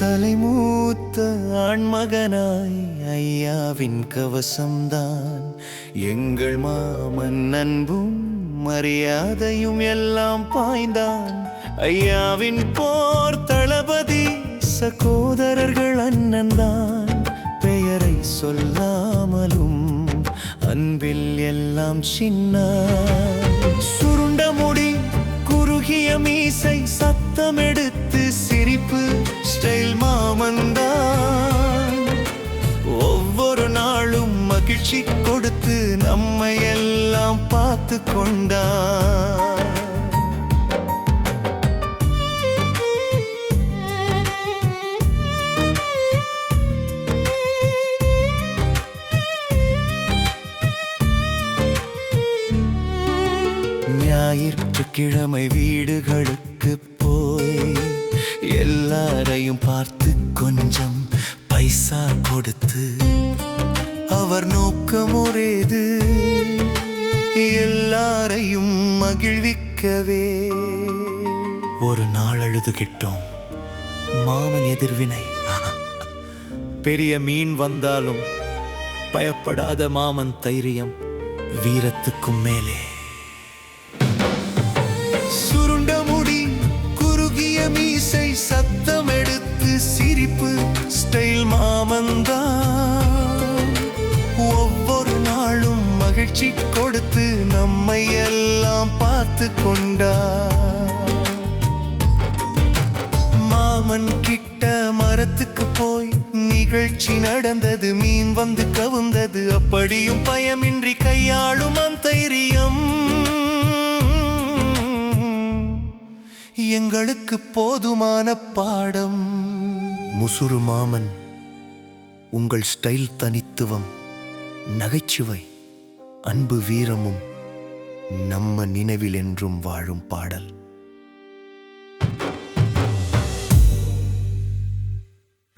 தலைமூத்த ஆண்மகனாய் ஐயாவின் கவசம்தான் எங்கள் மாமன் அன்பும் மரியாதையும் எல்லாம் பாய்ந்தான். ஐயாவின் போர் தளபதி சகோதரர்கள் அண்ணன்தான். பெயரை சொல்லாமலும் அன்பில் எல்லாம் சின்ன. சுருண்ட முடி குறுகிய மீசை சத்தம் எடுத்து சிரிப்பு ஸ்டைல் மாமன்தான். ஒவ்வொரு நாளும் மகிழ்ச்சி கொடுத்து நம்மை எல்லாம் பார்த்து கொண்டான். ஞாயிற்றுக்கிழமை வீடுகளுக்கு போய் எல்லாரையும் பார்த்து கொஞ்சம் பைசா கொடுத்து அவர் நோக்கம் ஒரேது, எல்லாரையும் மகிழ்விக்கவே. ஒரு நாள் அழுதுகிட்டோம். மாமன் எதிர்வினை. பெரிய மீன் வந்தாலும் பயப்படாத மாமன் தைரியம் வீரத்துக்கும் மேலே. சுருண்ட முடி குறுகிய மீசை சத்தம் எடுத்து சிரிப்பு ஸ்டைல் மாமன்தான். ஒவ்வொரு நாளும் மகிழ்ச்சி கொடுத்து நம்மை எல்லாம் பார்த்து கொண்டார். மாமன் கிட்ட மரத்துக்கு போய் நிகழ்ச்சி நடந்தது. மீன் வந்து கவுந்தது. அப்படியும் பயமின்றி கையாளும் தைரியம் எங்களுக்கு போதுமான பாடம். முசுறு மாமன், உங்கள் ஸ்டைல் தனித்துவம், நகைச்சுவை, அன்பு, வீரமும் நம்ம நினைவில் என்றும் வாழும் பாடல்.